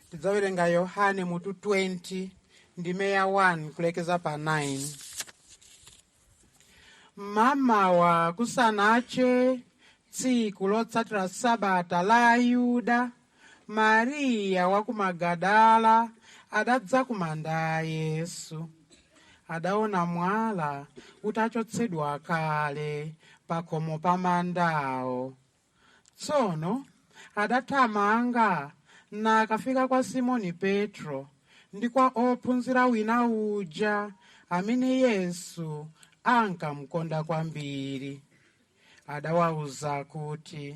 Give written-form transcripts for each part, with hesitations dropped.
Tidzawerenga Yohane mutu 20 ndime ya 1 kulekeza pa 9. Mamawa kusanache tsiku lotsatira sabata la Ayuda, Mariya wa ku Magadala adadza kumanda Yesu. Adaona mwala utachotsedwa kale pakhomo pa mandawo. Tsono adathamanga na akafika kwa Simoni Petro ndi kwa ophunzira wina uja amene Yesu ankamkonda kwambiri. Adawauza kuti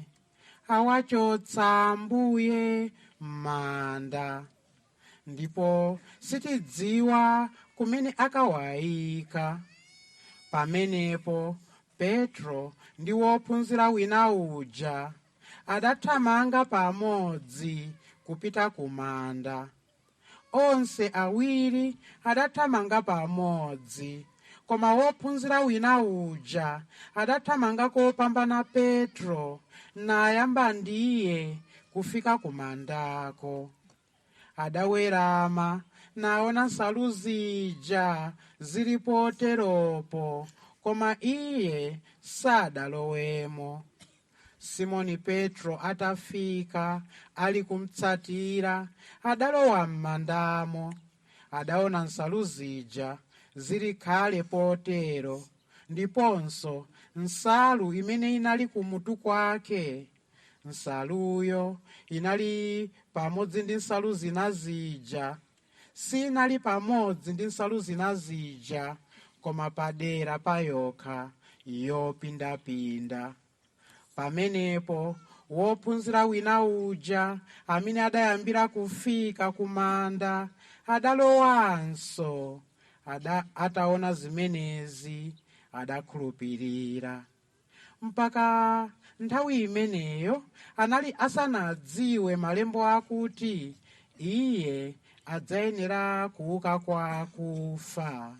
awachotsa Ambuye m'manda, ndipo sitidziwa kumene akawayika. Pamenepo Petro ndi wophunzira wina uja adathamanga pamodzi kupita kumanda. Onse awiri adathamanga pamodzi, koma wophunzira wina uja adathamanga kopambana Petro nayamba ndiye kufika kumandako. Adawerama naona nsalu zija zili poteropo, koma iye sadalowemo. Simoni Petro atafika ali kumtsatira, adalowa m'mandamo. Adaona nsalu zija zili kale potero, ndiponso nsalu imene inali kumutu kwake. Nsaluyo inali pamodzi ndi nsalu zina zija, sinali pamodzi ndi nsalu zina zija, koma padera payokha yopindapinda. Pamenepo wophunzira wina uja amene adayambira kufika kumanda adalowanso. Ataona zimenezi adakhulupirira. Mpaka nthawi imeneyo anali asanadziwe malembo akuti iye adzayenera kuuka kwa akufa.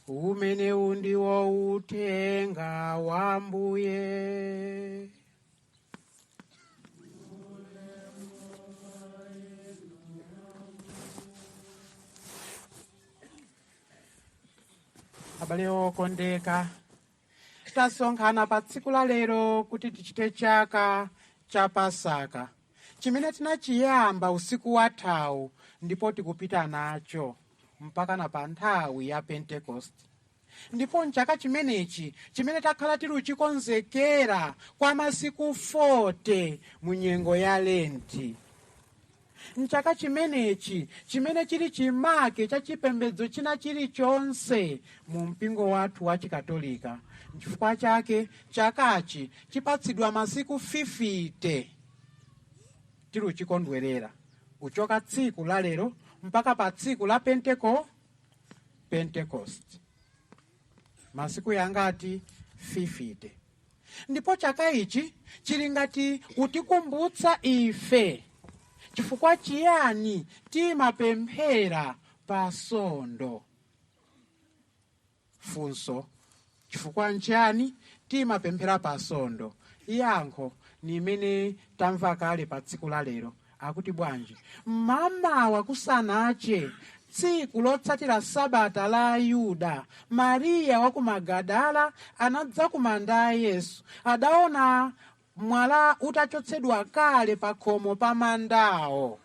Umenewu ndiwo uthenga wa Ambuye. Abale okondeka, tasonkhana pa tsiku la lero kuti tichite chaka cha Pasaka, chimene tinachiyamba usiku wathawu ndipo tikupita nacho mpaka na pa nthawi ya Pentekoste. Ndipo nchaka chimenechi chimene takhala tili uchikonzekera kwa masiku 40 mu nyengo ya Lenti. Nchaka chimenechi chimene chili chimake cha chipembedzo china chilichonse mu mpingo wathu wa Chikatolika. Chifukwa chake chakachi chipatsidwa masiku 50 tili uchikondwerera, uchoka tsiku la lero mpaka pa tsiku la Pentecost. Masiku yangati 50. Ndipo chaka ichi chili ngati kutikumbutsa ife chifukwa chiyani timapemphera pasondo. Funso: chifukwa nchiyani timapemphera pasondo? Yankho ni imene tamva kale pa tsiku la lero. Akuti bwanji, mamawa kusanache tsiku lotsatira sabata la Ayuda, Mariya wa ku Magadala anadza kumanda Yesu. Adaona mwala utachotsedwa kale pa khomo pa mandawo.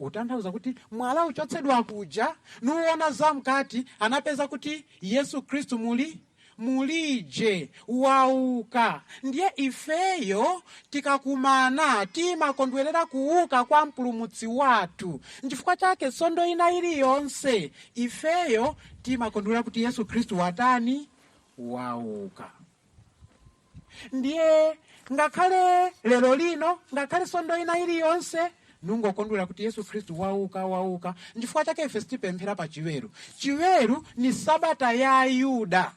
Utanthauza kuti mwala uchotsedwa kuja, nuona zamkati anapeza kuti Yesu Kristu mulije wauka. Ndiye ifeyo tikakumana timakondwerera kuuka kwa mpulumutsi wathu. Nchifukwa chake sondo ina iliyonse ifeyo timakondwerera kuti Yesu Kristu watani? Wauka. Ndiye ngakhale lero lino, ngakhale sondo ina iliyonse nungokondwera kuti Yesu Kristu wauka. Nchifukwa chake ife sitipemphera pa chiweru. Chiweru ni sabata ya Ayuda.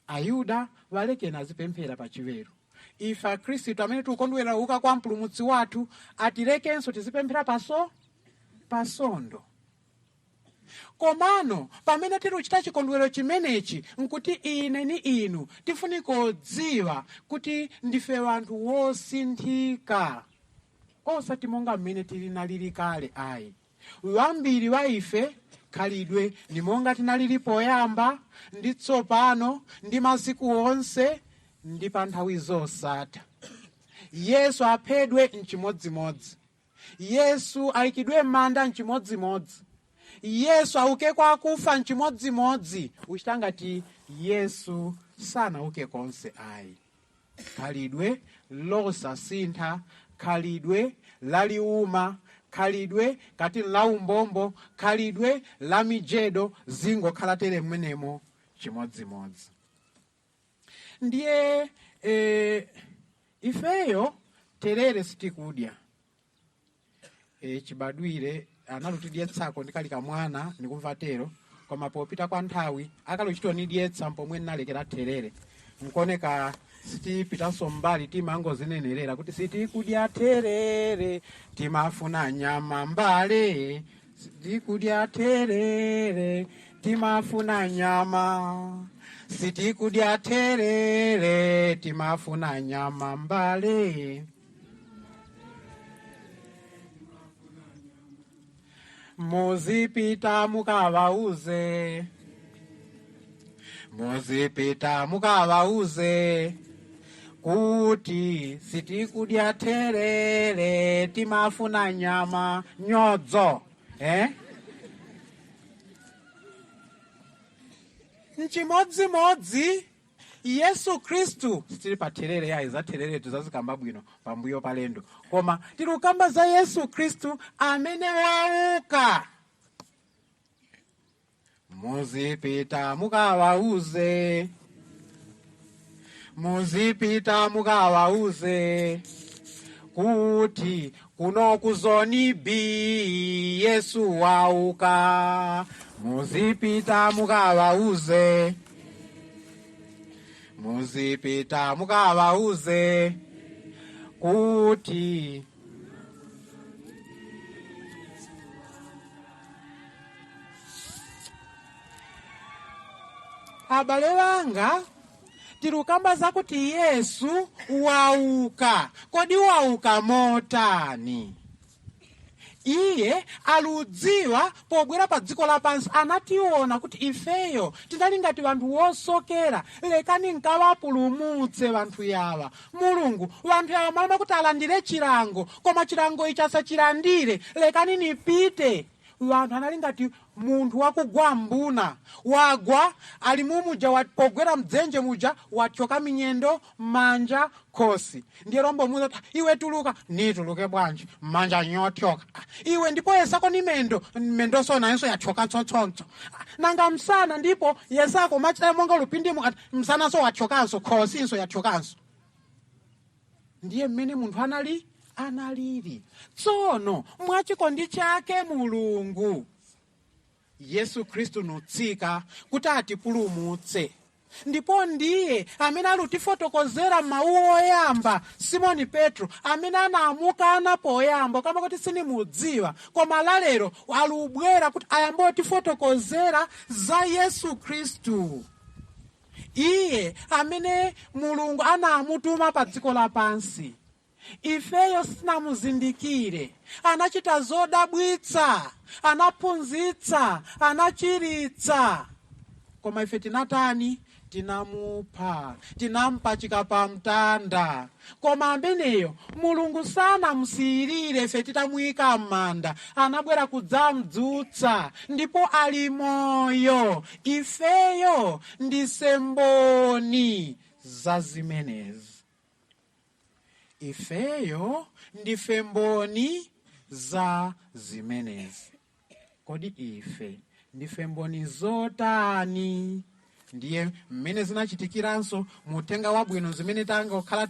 Ayuda walekena azipemphera pa chiweru. Ife Akhristu amene tikondwera uka kwa mpulumutsi wathu atilekenso tizipemphera pasondo. Komano pamene tili uchita chikondwero chimenechi nkuti ine ni inu tifunika kudziwa kuti ndife wanthu wosinthika. osati monga mmene tinalili kale ayi. Wambiri wa ife khalidwe ni monga tinalili poyamba ndi tsopano ndi masiku onse ndi pa nthawi zosatha. Yesu aphedwe mchimodzimodzi, Yesu ayikidwe m'manda mchimodzimodzi, Yesu auke kwa akufa mchimodzimodzi. Uchitangati Yesu sanauke konse ayi. Khalidwe losasintha, khalidwe laliuma, khalidwe kati la umbombo, khalidwe la mijedo zingokhala tere mmenemo chimodzimodzi. Ndiye ifeyo terere sitikudya. Chibadwire analutidyetsako ndikalika mwana nikumva tero, koma popita kwa nthawi akaluchitonidyetsa mpomwe nalekera terere. Nkoneka sitipitanso mbali timangozinenerera kuti sitikudya terere timafuna nyama mbale, sitikudya terere timafuna nyama, sitikudya terere timafuna nyama mbale. Muzipita mukawauze, muzipita mukawauze kuti sitikudya terere timafuna nyama nyodzo. Mchimodzimodzi Yesu Kristu sitili pa terere yayi za terere tuzazikamba bwino pambuyo palendo, koma tilukamba za Yesu Kristu amene wauka. Muzipita mukawauze, muzipita mukawauze kuti kuno kuzoni bi Yesu wauka. Muzipita mukawauze, muzipita mukawauze kuti abale banga tilukamba zakuti Yesu wauka. Kodi wauka motani? Iye aludziwa pobwera pa dziko lapansi anationa kuti ifeyo tinali ngati wanthu wosokera, lekani nkawapulumutse wanthu yawa. Mulungu wanthu yawa malama kuti alandire chilango, koma chilango ichi asachilandire, lekani nipite. Wanthu anali ngati munthu wakugwa mbuna, wagwa ali mumuja wapogwera mdzenje muja wachoka minyendo manja khosi. Ndiye rombo muza iwe tuluka, nituluke bwanji manja nyothyoka. Iwe ndipo yesako ni mendo sona yenso yachoka tsotsonso. Nanga msana ndipo yesako machita monga lupindimo msana so wachokanso, khosi inso yachokanso. Ndiye mmene munthu analili. Tsono mwachikondi chake Mulungu Yesu Kristu nutsika kuti atipulumutse. Ndipo ndiye amene alutifotokozera mawu oyamba Simoni Petro amene anamukana poyamba kama kuti sinimudziwa, koma lalero alubwera kuti ayambo tifotokozera za Yesu Kristu. Iye amene Mulungu anamutuma pa dziko lapansi. Ifeyo sinamuzindikire, anachita zodabwitsa, anaphunzitsa, anachiritsa, koma ife tinatani? Tinamupha, tinampachika pa mtanda. Koma ameneyo Mulungu sanamusiyirire ife titamuyika m'manda, anabwera kudzamdzutsa, ndipo ali moyo. Ifeyo ndise mboni za zimenezi. Ifeyo ndife mboni za zimenezi. Kodi ife ndife mboni zotani? Ndiye mmene zinachitikiranso mutenga wabwino zimene tangokhala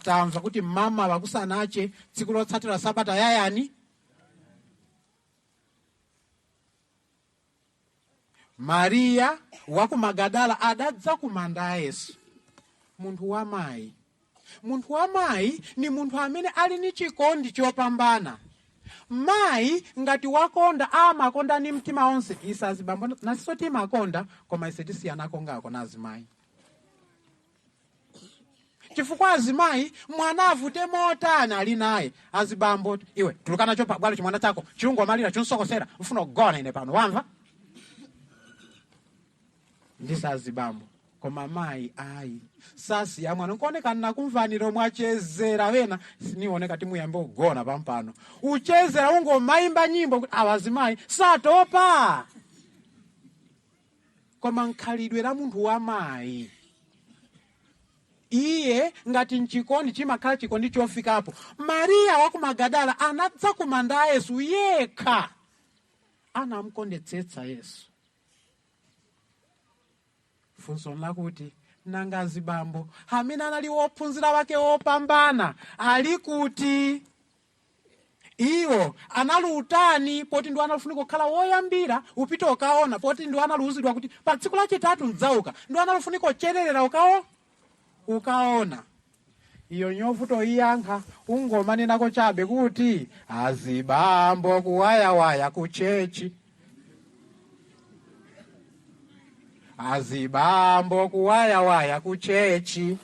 tamva kuti mama wakusanache tsiku lotsatira sabata yayani? Maria wa ku Magadala adadza kumanda Yesu. Munthu wa mayi. Munthu wa mayi ni munthu amene ali ni chikondi chopambana. Mayi ngati wakonda amakonda ni mtima onse. Isazibambo nasiso timakonda koma ise tisiyanako ngako nazimayi. chifukwa azimayi mwana avute motani ali naye. Azibambo, iwe tulukana cho pabwalo chimwana chako chirungo malira chunsokosera mfuna kugona ine pano wamva. Ndisa azibambo. Koma mayi ayi sasi ya mwana nkuoneka nakumvaniro mwachezera wena sinioneka timuyambe ugona pampano uchezera ungo maimba nyimbo awazimayi satopa. Koma nkhalidwe la munthu wa mayi iye ngati nchikondi chimakhala chikondi chofikapo. Mariya wa ku Magadala anadza kumanda Yesu yekha anamukondetsetsa Yesu. Funso lakuti nanga azibambo amene anali wophunzira wake wopambana ali kuti? Iwo analutani poti ndo analufunika kukhala woyambira upita ukaona poti ndo analuzidwa kuti pa tsiku lachitatu mdzauka ndo analufunika kuchererera ukaona. Iyo nyovuto iyankha ungomanenako chabe kuti azibambo kuwayawaya kuchechi. Azibambo kuwayawaya kuchechi.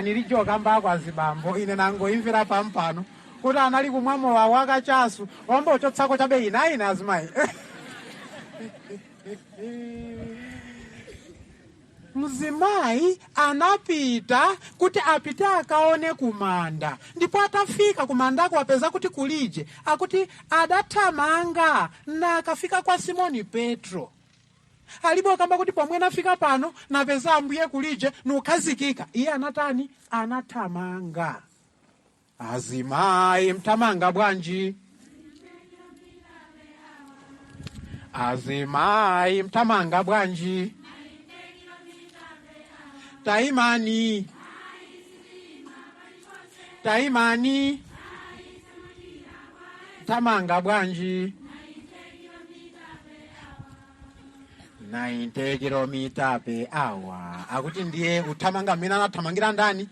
Nilichoka mbako azibambo ine nangoimvera pampano kuti anali kumwamo wa wakachasu wamba uchotsako chabe ina azimayi. Mzimayi anapita kuti apite akaone kumanda. Ndipo atafika kumandako apeza kuti kulije akuti adathamanga na akafika kwa Simoni Petro. Alipo kamba kuti pomwe nafika pano napeza ambuye kulije nukhazikika. Iye anatani? Anathamanga. Azimayi mthamanga bwanji? Azimayi mthamanga bwanji? Taimani. Tamanga bwanji? 90 kilomita per hour. Akuti ndiye uthamanga mina anathamangira ndani?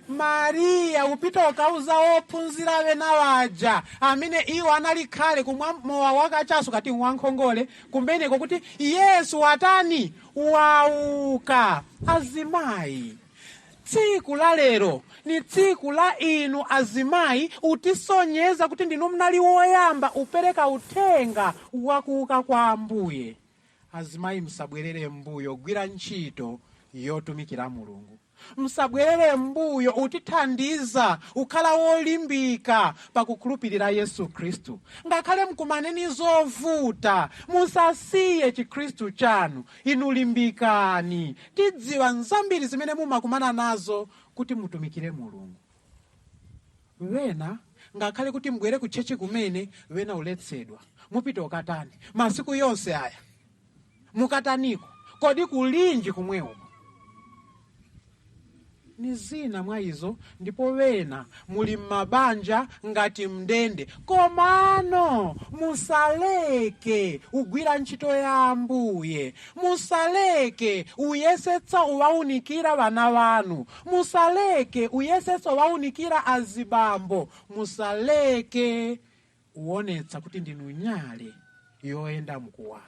Mariya upita ukauza wophunzira wena waja amene iwo anali khale kumwamo wakachasu kati wankhongole kumbeneko kuti Yesu watani? Wauka. Azimayi, tsiku la lero ni tsiku la inu azimayi utisonyeza kuti ndinu mnali woyamba upereka uthenga wakuuka kwa ambuye. Azimayi msabwerere mbuyo gwira ntchito yotumikira Mulungu. Msabwerere mbuyo utithandiza ukhala wolimbika pakukhulupirira Yesu Kristu. Ngakhale mkumaneni zovuta musasiye Chikristu chanu. Inu limbikani. Tidziwa nzambiri zimene mumakumana nazo kuti mutumikire Mulungu. Wena ngakhale kuti mbwere kuchechi kumene wena uletsedwa mupita ukatani masiku yonse aya mukataniko kodi kulinji kumwewo. Ni zina mwa izo ndipo wena muli mabanja ngati mndende. Komano musaleke ugwira ntchito ya ambuye. Musaleke uyesetsa uwaunikira vana vanu. Musaleke uyesetsa uwaunikira azibambo. Musaleke uonetsa kuti ndinu nyale yoenda mkuwala.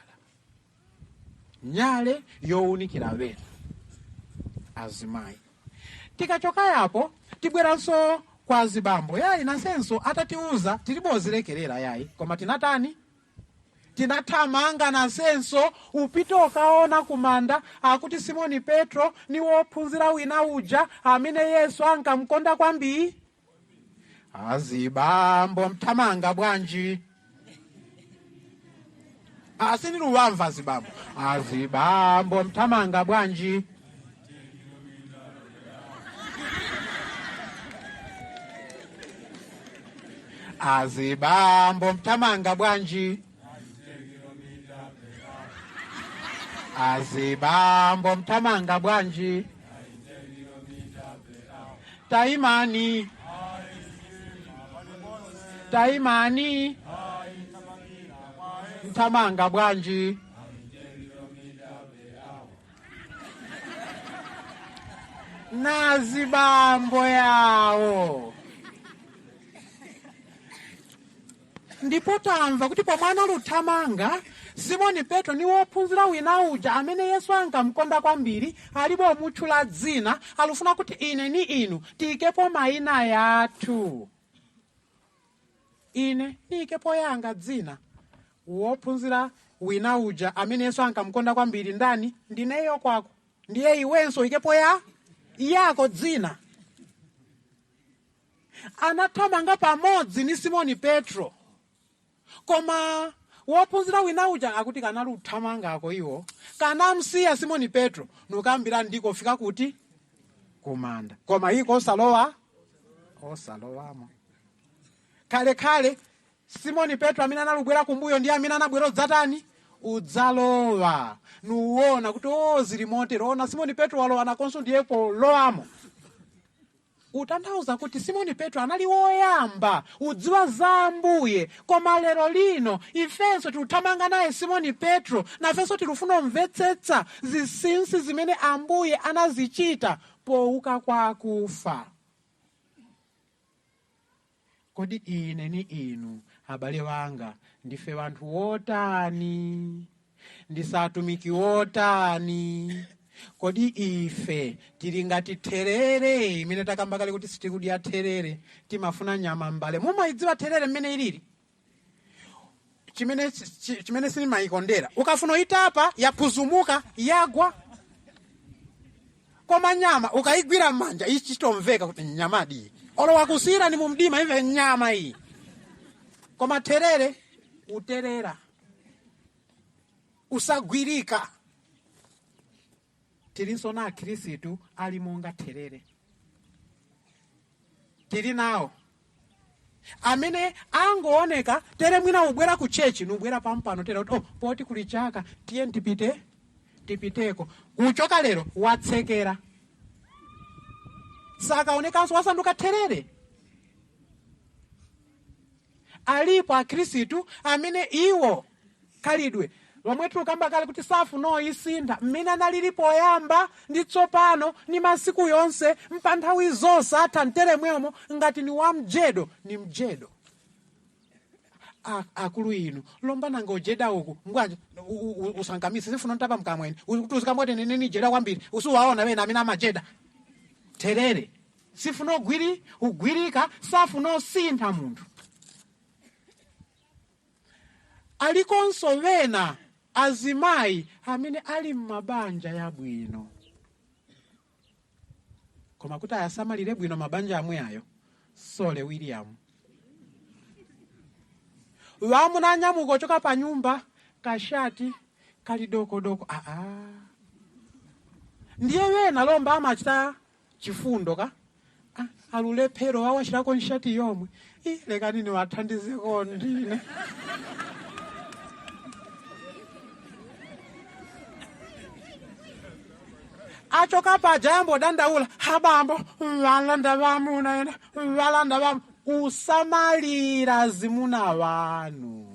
Nyale yowunikira wena azimayi. Tikachoka yapo tibweranso kwa azibambo. Yayi nasenso atatiuza tilibozilekerera yayi. Koma tinatani? Tinathamanga nasenso upita ukaona kumanda akuti Simoni Petro ni wophunzira wina uja amene Yesu ankamkonda kwambiri. Azibambo mthamanga bwanji? Asiniluwamva azibambo. Azibambo mthamanga bwanji? Azibambo mthamanga bwanji? Azibambo mthamanga bwanji? Taimani. Mthamanga bwanji? Nazibambo yawo. Ndipo tamva kuti pomwana luthamanga Simoni Petro ni wophunzira wina uja amene Yesu ankamkonda kwambiri, alipo mutchula dzina, alufuna kuti ine ni inu tiyikepo mayina yathu. Ine niyikepo yanga dzina. Wophunzira wina uja amene Yesu ankamkonda kwambiri ndani? Ndineyo Kwaku. Ndiye iwenso ikepo yako dzina. Anathamanga pamodzi ni Simoni Petro. Koma wophunzira wina uja akuti kanali uthamangako iwo, kanamsiya Simoni Petro nukambira ndiko fika kuti kumanda. Koma iko osalowamo. Kale Simoni Petro amene analubwera kumbuyo ndi amene anabwera udzatani udzalowa. Nuwona kuti zili motero. Ona Simoni Petro walowa nakonso ndiyepo lowamo. Utanthauza kuti Simoni Petro anali woyamba udziwa za Ambuye. Koma lero lino ifenso tikuthamanga naye Simoni Petro, nafenso tilufuna mvetsetsa zinsinsi zimene Ambuye anazichita pouka kwa akufa. Kodi ine ni inu abale wanga ndife wanthu wotani? Ndisatumiki wotani? Kodi ife tili ngati therere imene takamba kale kuti sitikudya therere, timafuna nyama mbale. Mumayidziwa therere mmene ilili? Chimene sinimayikondera. Ukafuna itapa yaphuzumuka yagwa. Koma nyama ukayigwira m'manja ichitomveka kuti nyamadi. Olo wakusira ni mumdima ive nyama iyi. Koma therere uterera. Usagwirika. Tilinso na akhristu ali monga therere. Tili nawo amene angooneka tere mwina ubwera ku chechi nubwera pampano tere kuti poti kuli chaka tiye tipiteko. Uchoka lero watsekera. Sakaonekanso wasanduka therere. Alipo akhristu amene iwo khalidwe lomwe tukamba kale kuti safu no isintha mmene analilipo poyamba ndi tsopano ni masiku yonse mpanthawi zonse atha mtere mwemo ngati ni wamjedo ni mjedo. Akulu inu lomba nanga ujeda uku ngwanje usangamise sifuna ntapa mkamweni kuti uzikambote nini jeda kwambiri usuwaona wena amene amajeda therere sifuna ugwirika safu no sintha munthu. Alikonso wena azimayi amene ali m'mabanja yabwino. Koma kuti ayasamalire bwino mabanja amwe ayo, Sole William. Wamuna anyamuka ochoka pa nyumba, kashati, kali doko. Ndiye wena lomba amachita chifundo ka? Alulephero awachirako nshati yomwe. Lekani ni wathandizeko ndine. Achoka pa jambo dandaula habambo walanda vamuna ena walanda vamu usamalira zimuna wanu.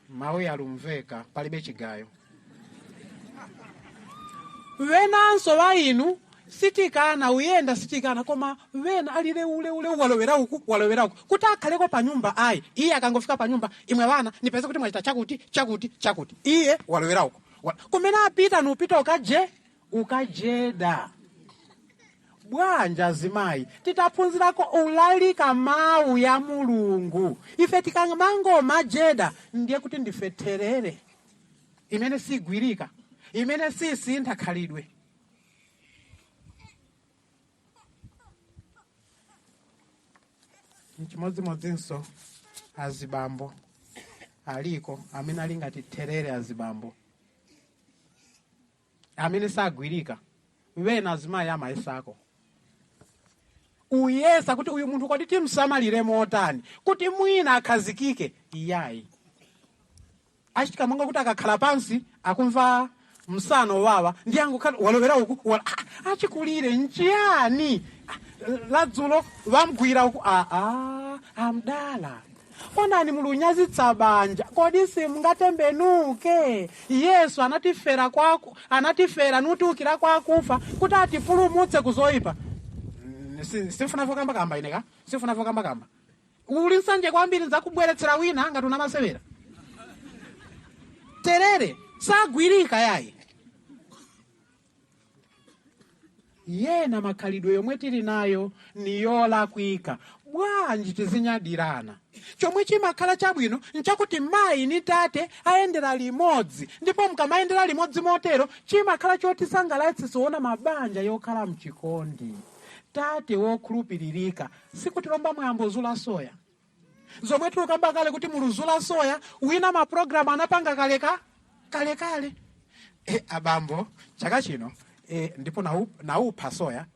Mawu yalumveka palibe chigayo. Wenanso wa inu sitikana uyenda sitikana koma wena alire ule walowera uku kuti akhaleko pa nyumba ayi iye akangofika pa nyumba imwe wana nipeze kuti mwachita chakuti iye walowera uku kumene apita nupita ukajeda. Bwanja azimayi titaphunzirako ulalika mawu ya Mulungu. Ife tikamango majeda ndiye kuti ndife therere imene sigwirika imene sisintha khalidwe. Chimodzimodzinso azibambo aliko amene ali ngati therere azibambo amene sagwirika. Wena azimayi amayesako uyesa kuti uyu munthu kodi timsamalire motani kuti mwina akhazikike. Iyayi achitika monga kuti akakhala pansi akumva msano wawa ndi angokhala walowera uku achikulire nchiyani ladzulo vamgwira uku amdala onani mulunyazitsa banja kodi simngatembenuke. Yesu anatifera nutiukira kwa akufa kuti atipulumutse kuzoyipa. Sifuna kamba ineka sifuna kamba uli nsanje kwambiri nzakubweretsera wina ngati unamasewera. Terere sagwirika yayi. Yena makhalidwe yomwe tili nayo ni yolakwika. Bwanji tizinyadirana. Chomwe chimakhala chabwino nchakuti mayi ni tate ayendera limodzi. Ndipo mkamayendera limodzi motero chimakhala chotisangalatsa siona mabanja yokhala mchikondi. Tate wokhulupiririka sikutilomba mwambo zula soya. Zomwe tulukamba kale kuti muluzula soya wina maprogramu anapanga kale. Abambo chaka chino ndipo naupha soya.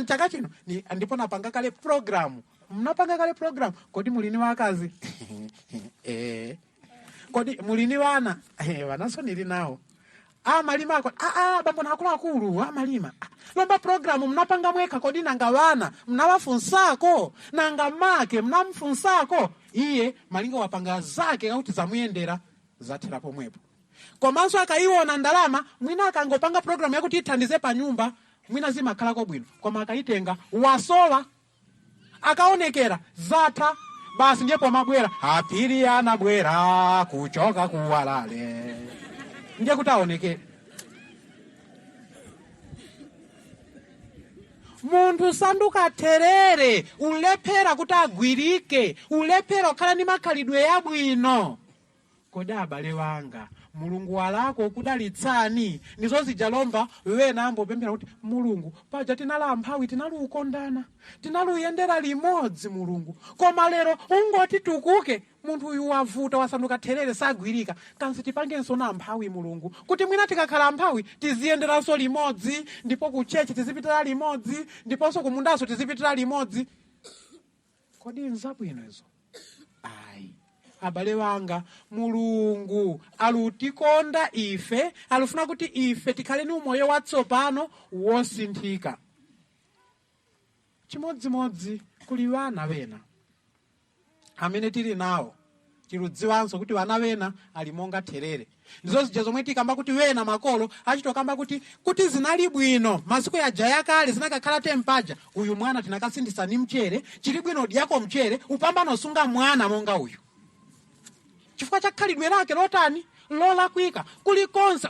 Chaka chino ndipo napanga kale programu. Mnapanga kale programu. Kodi mulini wakazi? Kodi mulini wana? Wanaso nili nao. Malima ako. Bambo nakulu malima. Lomba programu mnapanga mweka kodi nanga wana. Mnawafunsako. Nanga make mnamfunsako. Iye malinga wapanga zake kauti zamuyendera zatira pomwepo. Komanso akaiwona ndalama mwina akangopanga programu yakuti ithandize pa nyumba mwina zimakhala kobwino. Koma akaitenga wasowa akaonekera zatha basi ndipo mabwera apiri anabwera kuchoka kuwalale. Ndiye kuti aonekere. Munthu sanduka terere ulephera kuti agwirike, ulephera kukhala ni makhalidwe yabwino. Kodi abale wanga Mulungu walako kudalitsani nizo zijalomba wewe nambo pemphera kuti Mulungu paja tinala mphawi tinalukondana tinaluyendera limodzi Mulungu koma lero ungoti tukuke munthu uyu wavuta wasanduka terere sagwirika kansi tipangenso na mphawi Mulungu kuti mwina tikakhala mphawi tiziyenderanso limodzi ndipo ku chechi tizipitira limodzi ndiponso kumundaso tizipitira limodzi. Kodi nzabwino izo? Abale wanga Mulungu alutikonda ife alufuna kuti ife tikhale ni umoyo watsopano wosinthika. Chimodzimodzi kuli wana wena amene tili nawo tiludziwanso kuti wana wena ali monga terere. Ndizo zija zomwe tikamba kuti wena makolo achitokamba kuti zinali bwino masiku ya jaya kale zinakakhala tempaja uyu mwana tinakasindisa ni mchere chili bwino dyako mchere upambano sunga mwana monga uyu. Chifukwa cha khalidwe lake lotani lolakwika kulikonse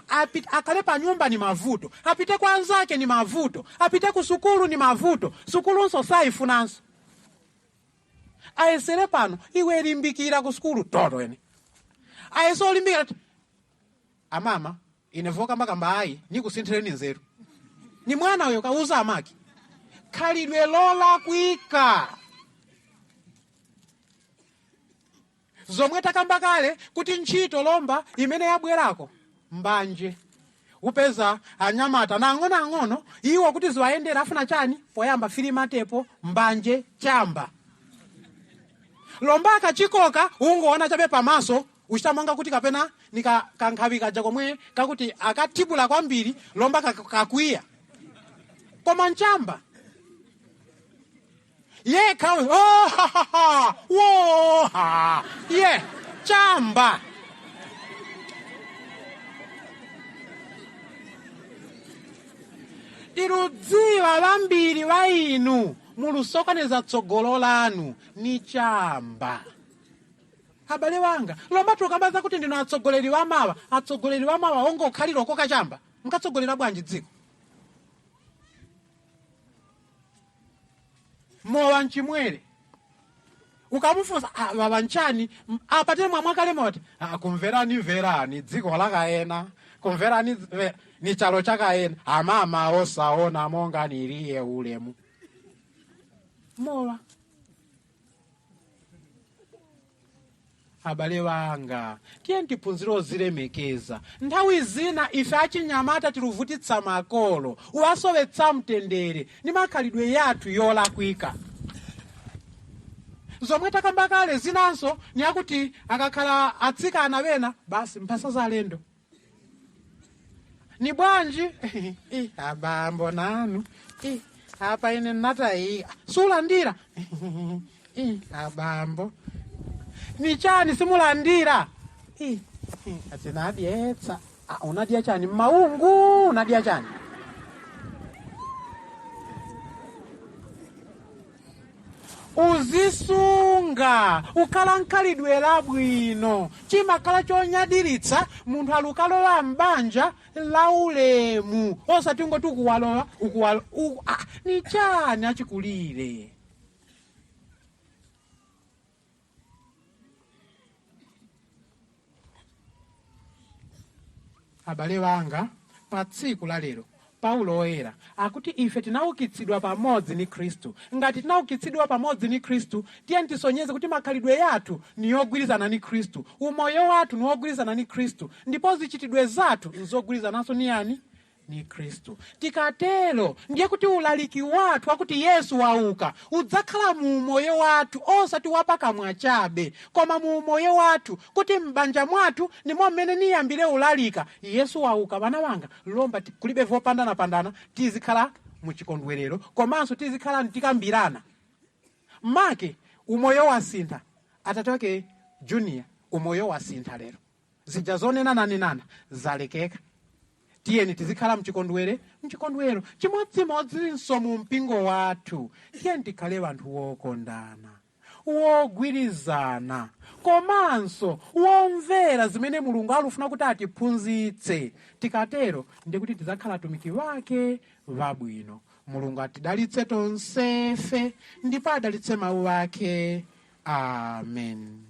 akale pa nyumba ni mavuto apite kwa anzake ni mavuto apite ku sukulu ni mavuto sukulunso saifunanso ayesere pano iwe limbikira ku sukulu toto ene ayeso limbikira amama inevoka mbakamba ayi nikusinthireni nzeru ni mwana uyo kauza amaki khalidwe lolakwika. Zomwe takamba kale kuti ntchito lomba imene yabwerako mbanje upeza anyamata na ang'ono iwo kuti ziwayendera afuna chani poyamba filimatepo mbanje chamba lomba akachikoka ungoona chabe pamaso uchitamanga kuti kapena nikankhawi kaja komwe kakuti akatibula kwambiri lomba kakwiya koma nchamba ye kawe ye chamba irudziwa vambiri wa inu mulusokoneza tsogolo lanu ni chamba. Abale wanga lomba tukambaza kuti ndino atsogoleri wa mawa ongo khaliro koka chamba mkatsogolera bwanji dziko. Mowa nchimwere ukamufunsa baba nchani apatire mwamwakale moti kumverani dziko lakaena kumverani ni chalo chakaena amama osaona monga niliye ulemu mowa. Abale wanga tiye ndiphunziro zilemekeza nthawi zina ife achinyamata tiluvutitsa makolo uwasowetsa mtendere ni makhalidwe yathu yolakwika. Zomwe takamba kale zinanso ni akuti akakhala atsikana wena basi mphasa za lendo ni bwanji abambo nanu apa ine natayi sulandira abambo ni chani simulandira ati nadietsa unadia chani maungu unadia chani uzisunga ukhala nkhalidwe labwino chimakhala chonyadiritsa munthu alukalowa m'banja laulemu osati ngoti ukuwalowa ni chani achikulire. Abale wanga, pa tsiku la lero Paulo oyera akuti ife tinaukitsidwa pamodzi ni Khristu. Ngati tinaukitsidwa pamodzi ni Khristu, tiye tisonyeze kuti makhalidwe yathu ni yogwirizana ni Khristu, umoyo wathu ni wogwirizana ni Khristu, ndipo zichitidwe zathu nzogwirizananso ni yani? Ni Khristu. Tikatero ndiye kuti ulaliki wathu akuti Yesu wauka udzakhala mu moyo wathu, osati wapakamwa chabe, koma mu moyo wathu, kuti m'banja mwathu ndimo mmene niyambire ulalika Yesu wauka. Bana wanga, lomba kulibe vopandana tizikhala muchikondwerero, komanso tizikhala ntikambirana. Make umoyo wasintha, atatoke Junior umoyo wasintha lero, zija zonena nana zalekeka. Tiyeni tizikhala mchikondwero chimodzimodzinso mu mpingo wathu. Tiyeni tikhale wanthu wokondana, wogwirizana, komanso womvera zimene Mulungu alufuna kuti atiphunzitse. Tikatero ndiye kuti tidzakhala atumiki wake wabwino. Mulungu atidalitse tonsefe ndipo adalitse mawu ake. Amen.